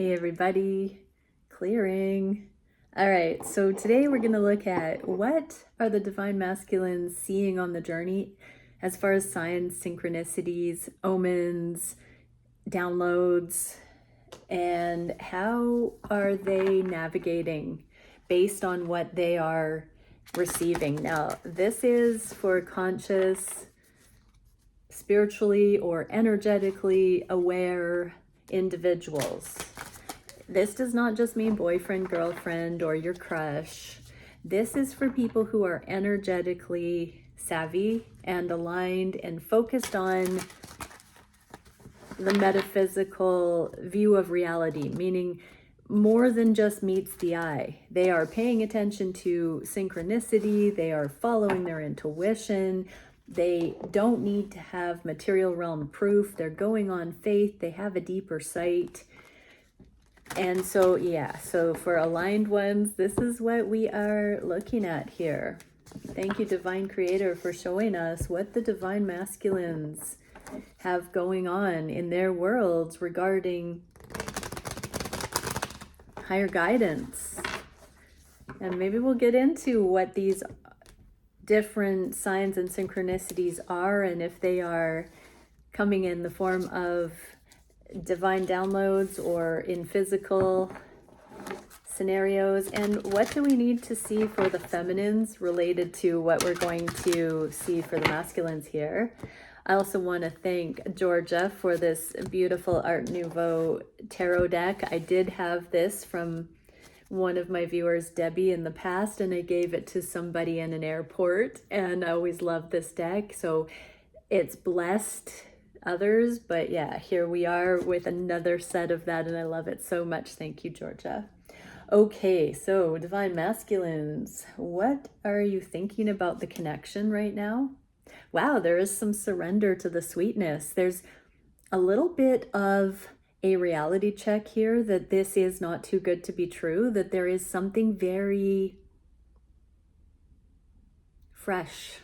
Hey everybody, clearing. All right, so today we're going to look at what are the divine masculines seeing on the journey as far as signs, synchronicities, omens, downloads, and how are they navigating based on what they are receiving. Now, this is for conscious, spiritually or energetically aware individuals. This does not just mean boyfriend, girlfriend, or your crush. This is for people who are energetically savvy and aligned and focused on the metaphysical view of reality, meaning more than just meets the eye. They are paying attention to synchronicity. They are following their intuition. They don't need to have material realm proof. They're going on faith. They have a deeper sight. And so, yeah, so for aligned ones, this is what we are looking at here. Thank you, Divine Creator, for showing us what the divine masculines have going on in their worlds regarding higher guidance. And maybe we'll get into what these different signs and synchronicities are, and if they are coming in the form of divine downloads or in physical scenarios, and what do we need to see for the feminines related to what we're going to see for the masculines here. I also want to thank Georgia for this beautiful Art Nouveau tarot deck. I did have this from one of my viewers, Debbie, in the past, and I gave it to somebody in an airport, and I always love this deck, so it's blessed others. But yeah, here we are with another set of that, and I love it so much. Thank you, Georgia. Okay, so divine masculines, what are you thinking about the connection right now? Wow, there is some surrender to the sweetness. There's a little bit of a reality check here that this is not too good to be true, that there is something very fresh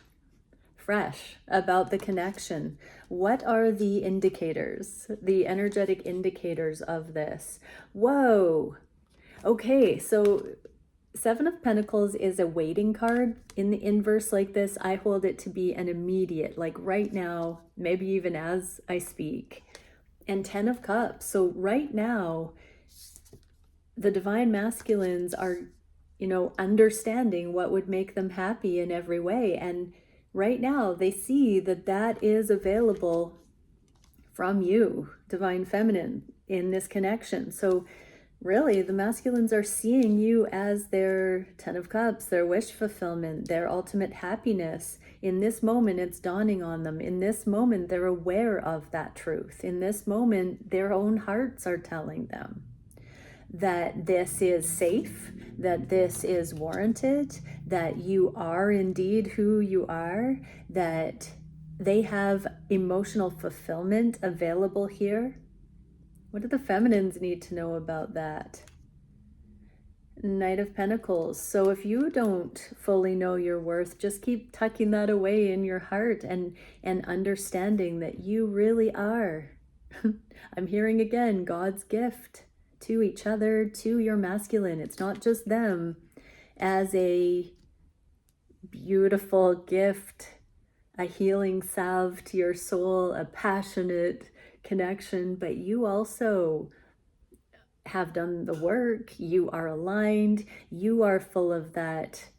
about the connection. What are the indicators, the energetic indicators of this? Whoa. Okay, so Seven of Pentacles is a waiting card. In the inverse like this, I hold it to be an immediate, like right now, maybe even as I speak. And Ten of Cups. So right now, the divine masculines are, understanding what would make them happy in every way. And right now, they see that that is available from you, divine feminine, in this connection. So really, the masculines are seeing you as their Ten of Cups, their wish fulfillment, their ultimate happiness. In this moment, it's dawning on them. In this moment, they're aware of that truth. In this moment, their own hearts are telling them that this is safe, that this is warranted, that you are indeed who you are, that they have emotional fulfillment available here. What do the feminines need to know about that? Knight of Pentacles. So if you don't fully know your worth, just keep tucking that away in your heart and understanding that you really are. I'm hearing again, God's gift to each other, to your masculine. It's not just them as a beautiful gift, a healing salve to your soul, a passionate connection, but you also have done the work. You are aligned. You are full of that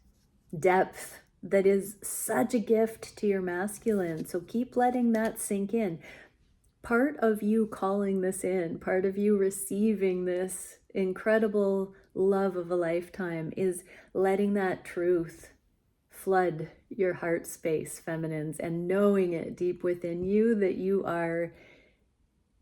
depth that is such a gift to your masculine. So keep letting that sink in. Part of you calling this in, part of you receiving this incredible love of a lifetime is letting that truth flood your heart space, feminines, and knowing it deep within you that you are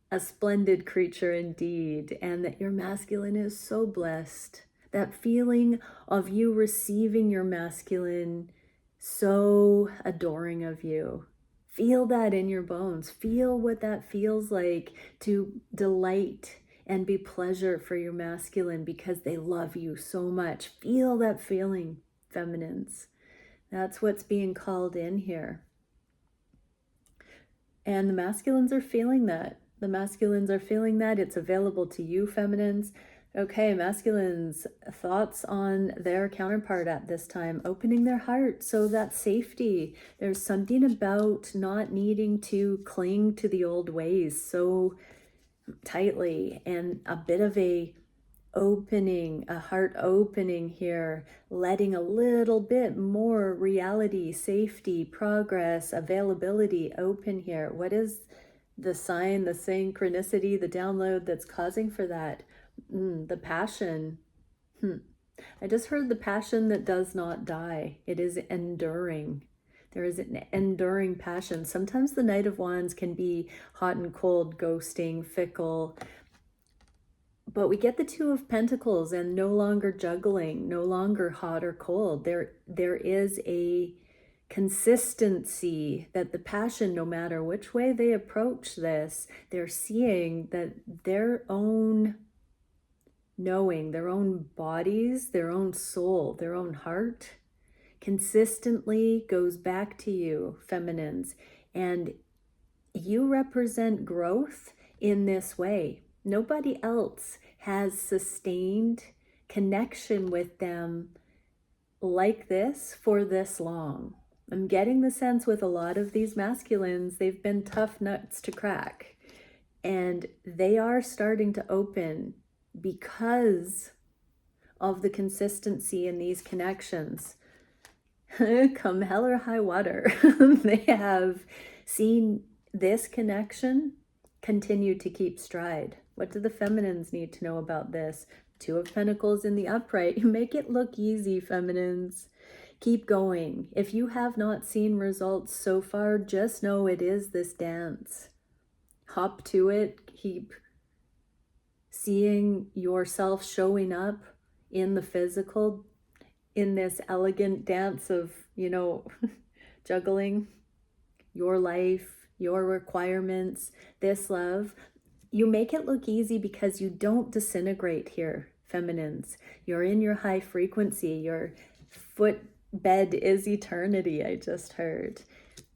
a splendid creature indeed, and that your masculine is so blessed. That feeling of you receiving your masculine so adoring of you. Feel that in your bones. Feel what that feels like to delight and be pleasure for your masculine because they love you so much. Feel that feeling, feminines. That's what's being called in here. And the masculines are feeling that. The masculines are feeling that. It's available to you, feminines. Okay, masculines, thoughts on their counterpart at this time, opening their heart. So that safety, there's something about not needing to cling to the old ways so tightly, and a bit of a opening, a heart opening here, letting a little bit more reality, safety, progress, availability open here. What is the sign, the synchronicity, the download that's causing for that? The passion. I just heard the passion that does not die. It is enduring. There is an enduring passion. Sometimes the Knight of Wands can be hot and cold, ghosting, fickle. But we get the Two of Pentacles and no longer juggling, no longer hot or cold. There is a consistency that the passion, no matter which way they approach this, they're seeing that their own knowing, their own bodies, their own soul, their own heart consistently goes back to you, feminines. And you represent growth in this way. Nobody else has sustained connection with them like this for this long. I'm getting the sense with a lot of these masculines, they've been tough nuts to crack. And they are starting to open because of the consistency in these connections. Come hell or high water, they have seen this connection continue to keep stride. What do the feminines need to know about this? Two of Pentacles in the upright. Make it look easy, feminines. Keep going. If you have not seen results so far, just know it is this dance. Hop to it. Keep seeing yourself showing up in the physical, in this elegant dance of, juggling your life, your requirements, this love. You make it look easy because you don't disintegrate here, feminines. You're in your high frequency. Your footbed is eternity, I just heard.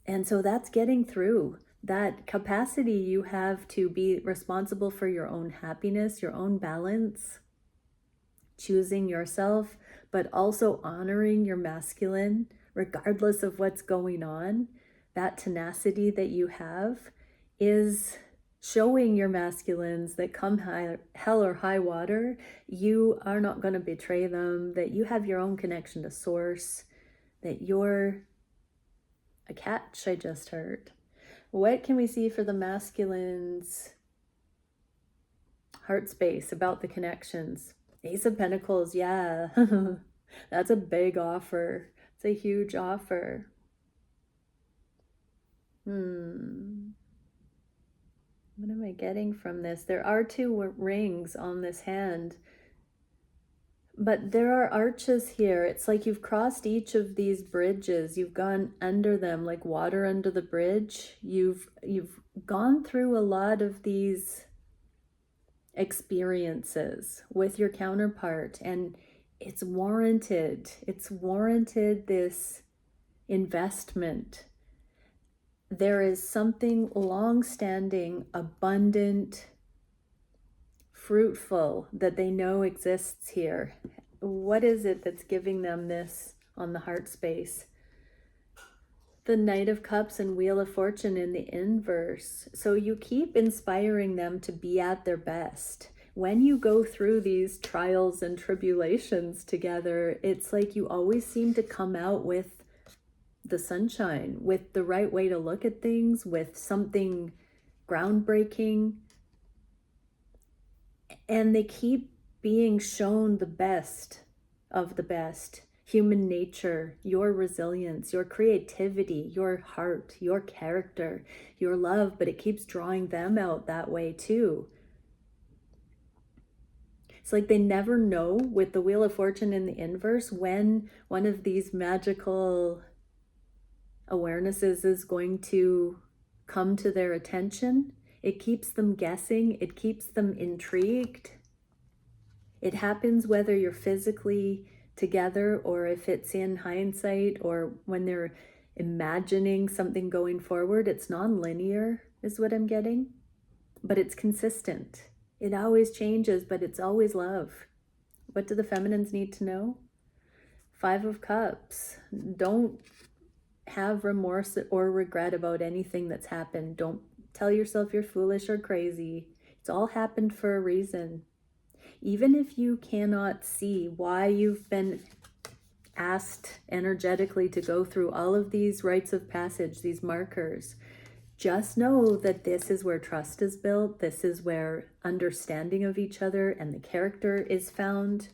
And so that's getting through. That capacity you have to be responsible for your own happiness, your own balance, choosing yourself, but also honoring your masculine, regardless of what's going on. That tenacity that you have is showing your masculines that come hell or high water, you are not going to betray them, that you have your own connection to source, that you're a catch, I just heard. What can we see for the masculines' heart space about the connections? Ace of Pentacles, yeah. That's a big offer. It's a huge offer. What am I getting from this? There are two rings on this hand, but there are arches here. It's like you've crossed each of these bridges. You've gone under them like water under the bridge. You've gone through a lot of these experiences with your counterpart, and it's warranted. It's warranted, this investment. There is something long-standing, abundant, fruitful that they know exists here. What is it that's giving them this on the heart space? The Knight of Cups and Wheel of Fortune in the inverse. So you keep inspiring them to be at their best. When you go through these trials and tribulations together, it's like you always seem to come out with the sunshine, with the right way to look at things, with something groundbreaking. And they keep being shown the best of the best. Human nature, your resilience, your creativity, your heart, your character, your love, but it keeps drawing them out that way too. It's like they never know, with the Wheel of Fortune in the inverse, when one of these magical awarenesses is going to come to their attention. It keeps them guessing. It keeps them intrigued. It happens whether you're physically together or if it's in hindsight or when they're imagining something going forward. It's non-linear is what I'm getting. but it's consistent. It always changes, but it's always love. What do the feminines need to know? 5 of Cups. Don't have remorse or regret about anything that's happened. Don't tell yourself you're foolish or crazy. It's all happened for a reason. Even if you cannot see why you've been asked energetically to go through all of these rites of passage, these markers, just know that this is where trust is built. This is where understanding of each other and the character is found.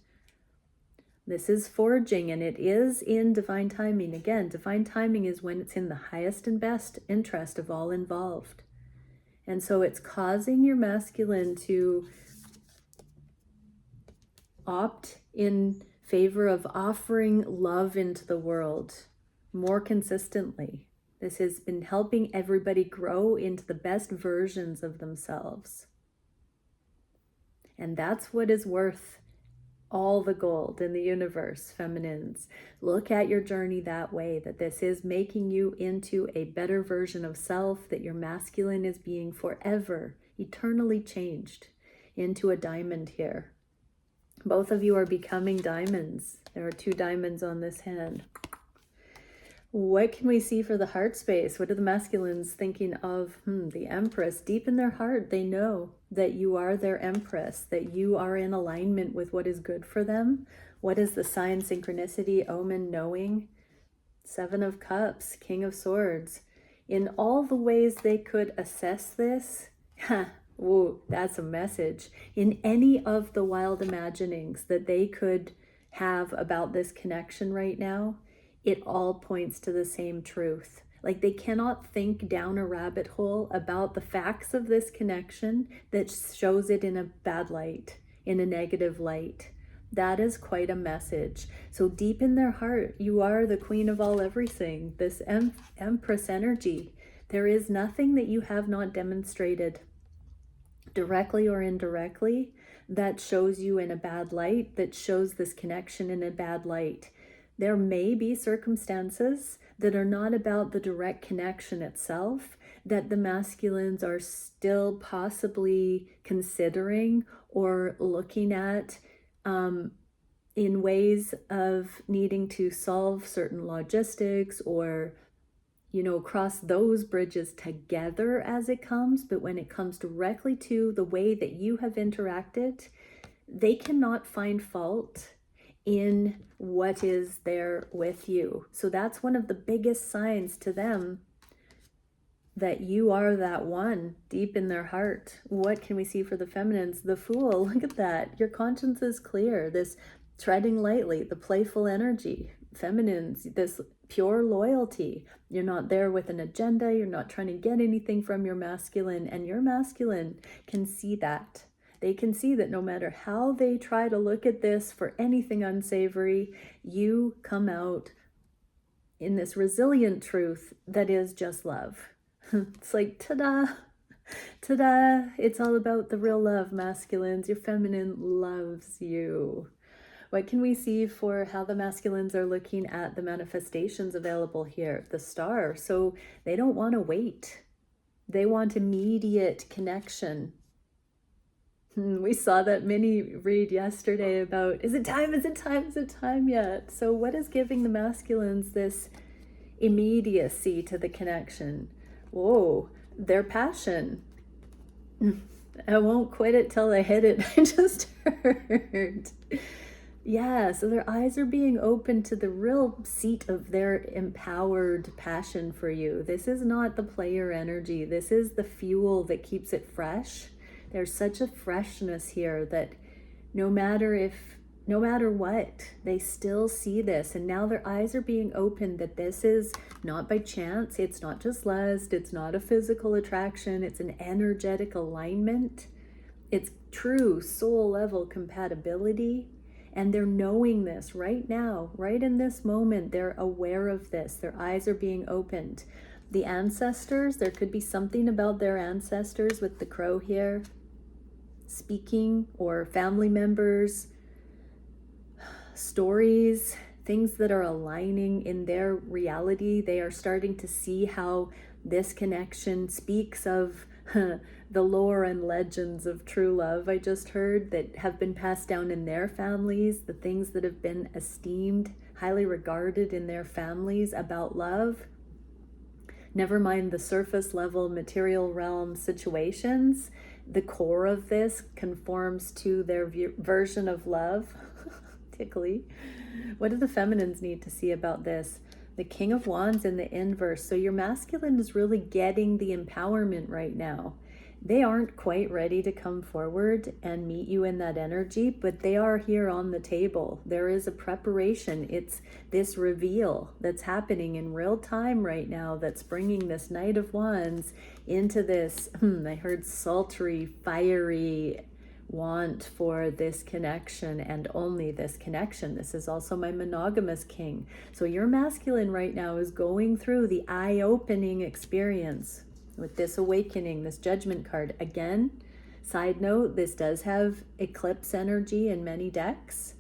This is forging, and it is in divine timing. Again, divine timing is when it's in the highest and best interest of all involved. And so it's causing your masculine to opt in favor of offering love into the world more consistently. This has been helping everybody grow into the best versions of themselves. And that's what is worth all the gold in the universe, feminines. Look at your journey that way, that this is making you into a better version of self, that your masculine is being forever, eternally changed into a diamond here. Both of you are becoming diamonds. There are 2 diamonds on this hand. What can we see for the heart space? What are the masculines thinking of? The Empress. Deep in their heart, they know that you are their Empress, that you are in alignment with what is good for them. What is the sign, synchronicity, omen, knowing? 7 of Cups, King of Swords. In all the ways they could assess this, ooh, that's a message. In any of the wild imaginings that they could have about this connection right now, it all points to the same truth. Like, they cannot think down a rabbit hole about the facts of this connection that shows it in a bad light, in a negative light. That is quite a message. So deep in their heart, you are the queen of all everything, this Empress energy. There is nothing that you have not demonstrated, directly or indirectly, that shows you in a bad light, that shows this connection in a bad light. There may be circumstances that are not about the direct connection itself that the masculines are still possibly considering or looking at in ways of needing to solve certain logistics or, cross those bridges together as it comes. But when it comes directly to the way that you have interacted, they cannot find fault in what is there with you. So that's one of the biggest signs to them that you are that one deep in their heart. What can we see for the feminines? The Fool, look at that. Your conscience is clear. This treading lightly, the playful energy. Feminines, this pure loyalty. You're not there with an agenda. You're not trying to get anything from your masculine, and your masculine can see that. They can see that no matter how they try to look at this for anything unsavory, you come out in this resilient truth that is just love. It's like, ta-da, ta-da. It's all about the real love, masculines. Your feminine loves you. What can we see for how the masculines are looking at the manifestations available here? The Star. So they don't want to wait. They want immediate connection. We saw that mini read yesterday about, is it time? Is it time? Is it time yet? So what is giving the masculines this immediacy to the connection? Whoa, their passion. I won't quit it till I hit it. I just heard. Yeah, so their eyes are being open to the real seat of their empowered passion for you. This is not the player energy. This is the fuel that keeps it fresh. There's such a freshness here that no matter what, they still see this. And now their eyes are being opened that this is not by chance. It's not just lust. It's not a physical attraction. It's an energetic alignment. It's true soul level compatibility. And they're knowing this right now, right in this moment. They're aware of this. Their eyes are being opened. The ancestors, there could be something about their ancestors with the crow here speaking, or family members, stories, things that are aligning in their reality. They are starting to see how this connection speaks of the lore and legends of true love I just heard that have been passed down in their families, the things that have been esteemed, highly regarded in their families about love. Never mind the surface level material realm situations. The core of this conforms to their version of love. Tickly. What do the feminines need to see about this? The King of Wands in the inverse. So your masculine is really getting the empowerment right now. They aren't quite ready to come forward and meet you in that energy, but they are here on the table. There is a preparation. It's this reveal that's happening in real time right now that's bringing this Knight of Wands into this, I heard sultry, fiery want for this connection and only this connection. This is also my monogamous king. So your masculine right now is going through the eye-opening experience with this awakening, this judgment card. Again, side note, this does have eclipse energy in many decks.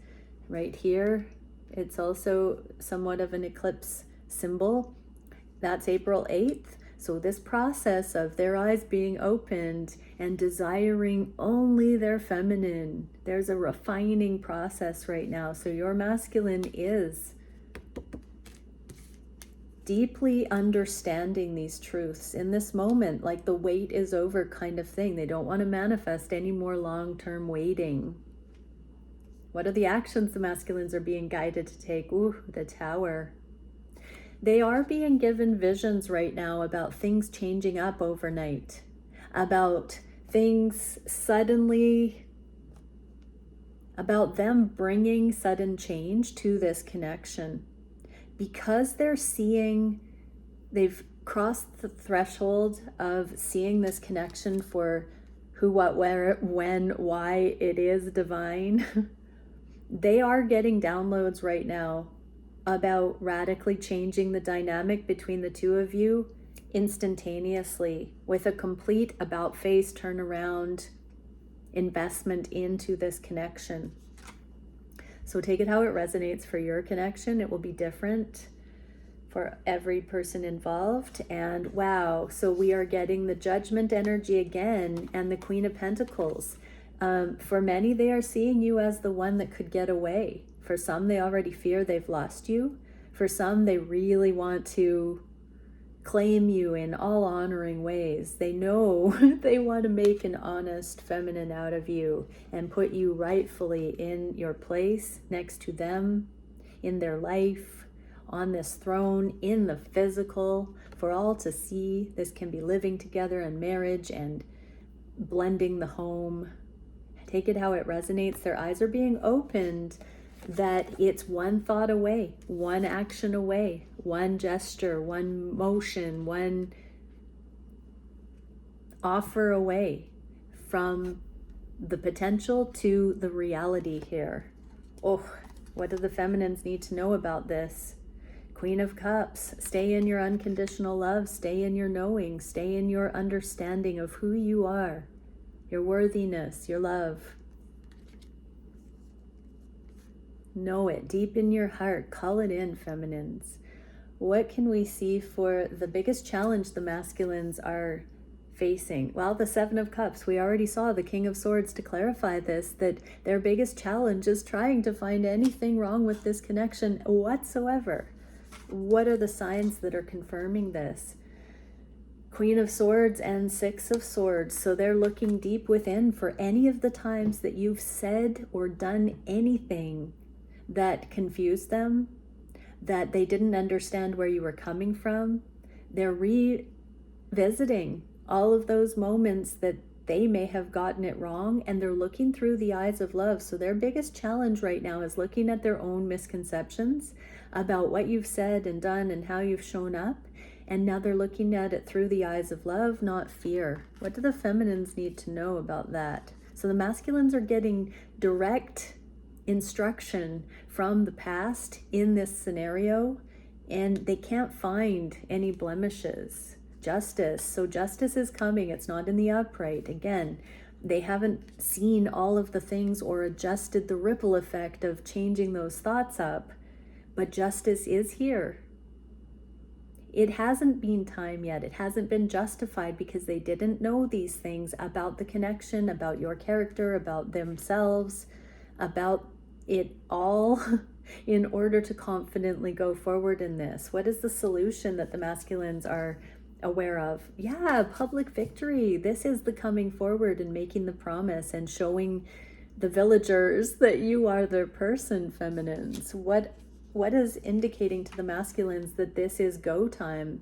Right here, it's also somewhat of an eclipse symbol. That's April 8th. So this process of their eyes being opened and desiring only their feminine, there's a refining process right now. So your masculine is deeply understanding these truths in this moment, like the wait is over kind of thing. They don't want to manifest any more long-term waiting. What are the actions the masculines are being guided to take? Ooh, the Tower. They are being given visions right now about things changing up overnight, about things suddenly, about them bringing sudden change to this connection. Because they're seeing, they've crossed the threshold of seeing this connection for who, what, where, when, why it is divine. They are getting downloads right now about radically changing the dynamic between the two of you instantaneously with a complete about-face turnaround investment into this connection. So take it how it resonates for your connection. It will be different for every person involved. And wow, so we are getting the Judgment energy again and the Queen of Pentacles. For many, they are seeing you as the one that could get away. For some, they already fear they've lost you. For some, they really want to claim you in all honoring ways. They know they want to make an honest feminine out of you and put you rightfully in your place next to them, in their life, on this throne, in the physical, for all to see. This can be living together and marriage and blending the home. Take it how it resonates. Their eyes are being opened that it's one thought away, one action away, one gesture, one motion, one offer away from the potential to the reality here. Oh, what do the feminines need to know about this? Queen of Cups, stay in your unconditional love, stay in your knowing, stay in your understanding of who you are, your worthiness, your love. Know it deep in your heart. Call it in, feminines. What can we see for the biggest challenge the masculines are facing? Well, the Seven of Cups. We already saw the King of Swords to clarify this, that their biggest challenge is trying to find anything wrong with this connection whatsoever. What are the signs that are confirming this? Queen of Swords and Six of Swords. So they're looking deep within for any of the times that you've said or done anything that confused them, that they didn't understand where you were coming from. They're revisiting all of those moments that they may have gotten it wrong, and they're looking through the eyes of love. So their biggest challenge right now is looking at their own misconceptions about what you've said and done and how you've shown up. And now they're looking at it through the eyes of love, not fear. What do the feminines need to know about that? So the masculines are getting direct instruction from the past in this scenario, and they can't find any blemishes. Justice. So justice is coming. It's not in the upright. Again, they haven't seen all of the things or adjusted the ripple effect of changing those thoughts up, but justice is here. it hasn't been time yet. It hasn't been justified because they didn't know these things about the connection, about your character, about themselves, about it all in order to confidently go forward in this. What is the solution that the masculines are aware of? Yeah, public victory. This is the coming forward and making the promise and showing the villagers that you are their person, feminines. What is indicating to the masculines that this is go time?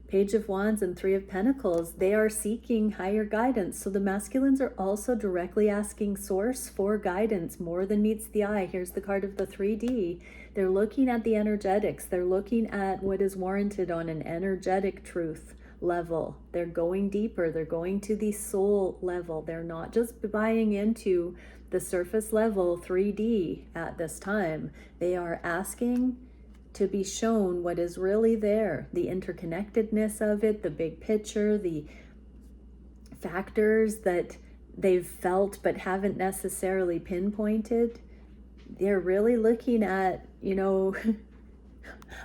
Page of Wands and Three of Pentacles, they are seeking higher guidance. So the masculines are also directly asking Source for guidance more than meets the eye. Here's the card of the 3D. They're looking at the energetics. They're looking at what is warranted on an energetic truth level. They're going deeper. They're going to the soul level. They're not just buying into the surface level 3D at this time. They are asking to be shown what is really there, the interconnectedness of it, the big picture, the factors that they've felt but haven't necessarily pinpointed. They're really looking at,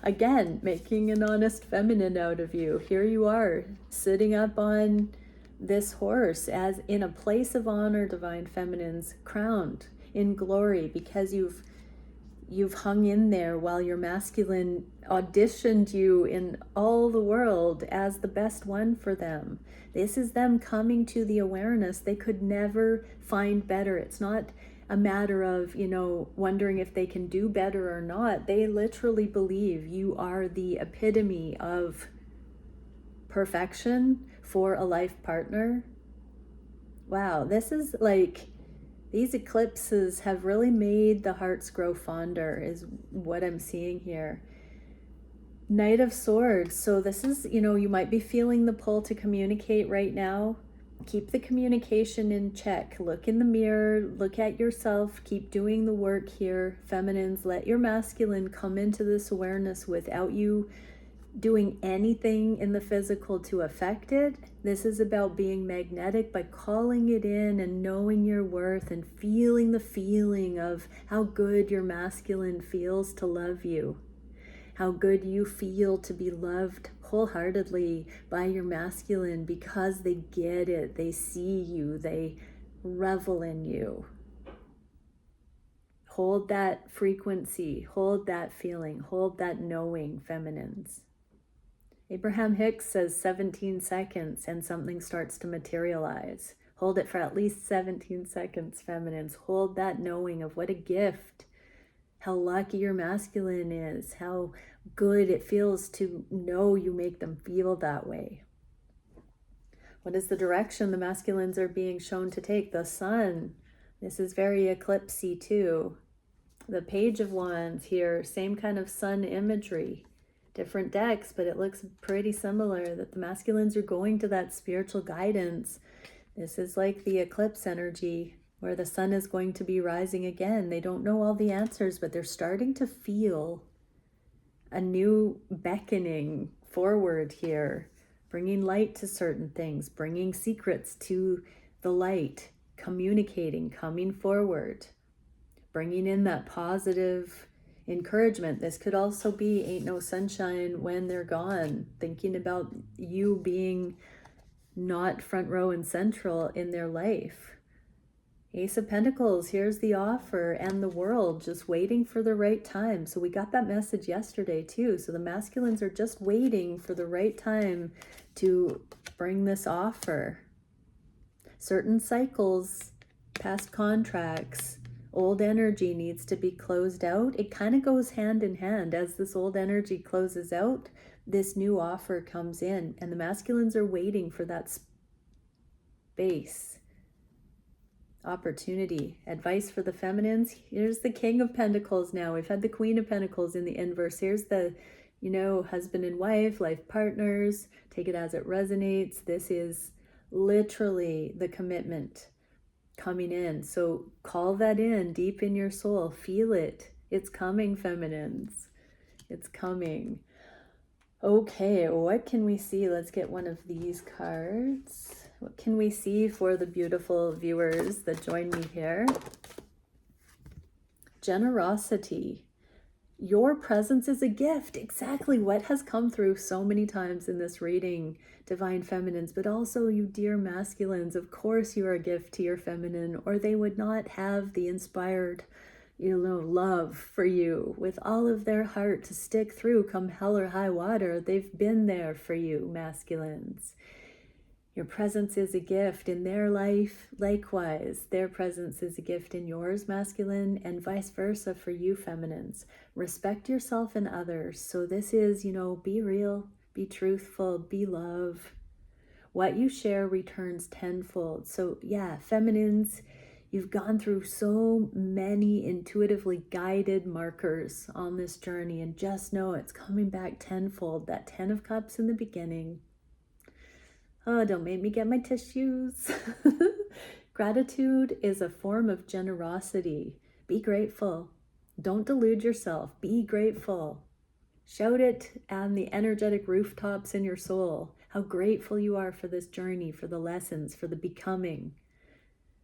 again, making an honest feminine out of you. Here you are, sitting up on this horse as in a place of honor, divine feminines, crowned in glory because you've hung in there while your masculine auditioned you in all the world as the best one for them. This is them coming to the awareness they could never find better. It's not a matter of, wondering if they can do better or not. They literally believe you are the epitome of perfection for a life partner. Wow, this is like, these eclipses have really made the hearts grow fonder is what I'm seeing here. Knight of Swords. So this is, you might be feeling the pull to communicate right now. Keep the communication in check. Look in the mirror. Look at yourself. Keep doing the work here. Feminines, let your masculine come into this awareness without you doing anything in the physical to affect it. This is about being magnetic by calling it in and knowing your worth and feeling the feeling of how good your masculine feels to love you, how good you feel to be loved wholeheartedly by your masculine because they get it, they see you, they revel in you. Hold that frequency, hold that feeling, hold that knowing, feminines. Abraham Hicks says 17 seconds and something starts to materialize. Hold it for at least 17 seconds, feminines. Hold that knowing of what a gift, how lucky your masculine is, how good it feels to know you make them feel that way. What is the direction the masculines are being shown to take? The sun. This is very eclipsy too. The Page of Wands here, same kind of sun imagery. Different decks, but it looks pretty similar that the masculines are going to that spiritual guidance. This is like the eclipse energy where the sun is going to be rising again. They don't know all the answers, but they're starting to feel a new beckoning forward here, bringing light to certain things, bringing secrets to the light, communicating, coming forward, bringing in that positive encouragement. This could also be ain't no sunshine when they're gone, thinking about you being not front row and central in their life. Ace of Pentacles, here's the offer and the world just waiting for the right time. So we got that message yesterday too. So the masculines are just waiting for the right time to bring this offer. Certain cycles, past contracts, old energy needs to be closed out. It kind of goes hand in hand. As this old energy closes out, this new offer comes in, and the masculines are waiting for that space. Opportunity. Advice for the feminines. Here's the King of Pentacles now. We've had the Queen of Pentacles in the inverse. Here's the, husband and wife, life partners. Take it as it resonates. This is literally the commitment coming in. So call that in deep in your soul. Feel it. It's coming, feminines. It's coming. Okay, what can we see? Let's get one of these cards. What can we see for the beautiful viewers that join me here? Generosity. Your presence is a gift. Exactly what has come through so many times in this reading, Divine Feminines, but also you dear masculines. Of course you are a gift to your feminine, or they would not have the inspired, love for you with all of their heart to stick through come hell or high water. They've been there for you, masculines. Your presence is a gift in their life. Likewise, their presence is a gift in yours, masculine, and vice versa for you, feminines. Respect yourself and others. So this is, be real, be truthful, be love. What you share returns tenfold. So yeah, feminines, you've gone through so many intuitively guided markers on this journey, and just know it's coming back tenfold. That 10 of Cups in the beginning. Oh, don't make me get my tissues. Gratitude is a form of generosity. Be grateful. Don't delude yourself. Be grateful. Shout it on the energetic rooftops in your soul, how grateful you are for this journey, for the lessons, for the becoming,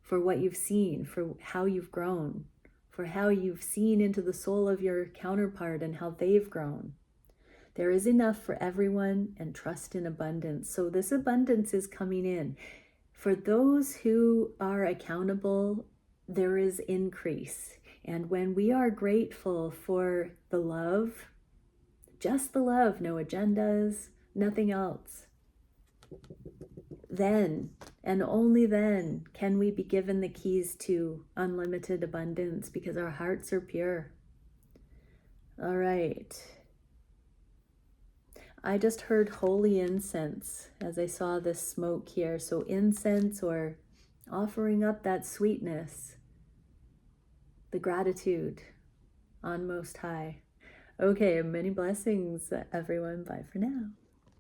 for what you've seen, for how you've grown, for how you've seen into the soul of your counterpart and how they've grown. There is enough for everyone, and trust in abundance. So this abundance is coming in. For those who are accountable, there is increase. And when we are grateful for the love, just the love, no agendas, nothing else, then and only then can we be given the keys to unlimited abundance, because our hearts are pure. All right. I just heard holy incense as I saw this smoke here. So incense, or offering up that sweetness, the gratitude on Most High. Okay, many blessings, everyone. Bye for now.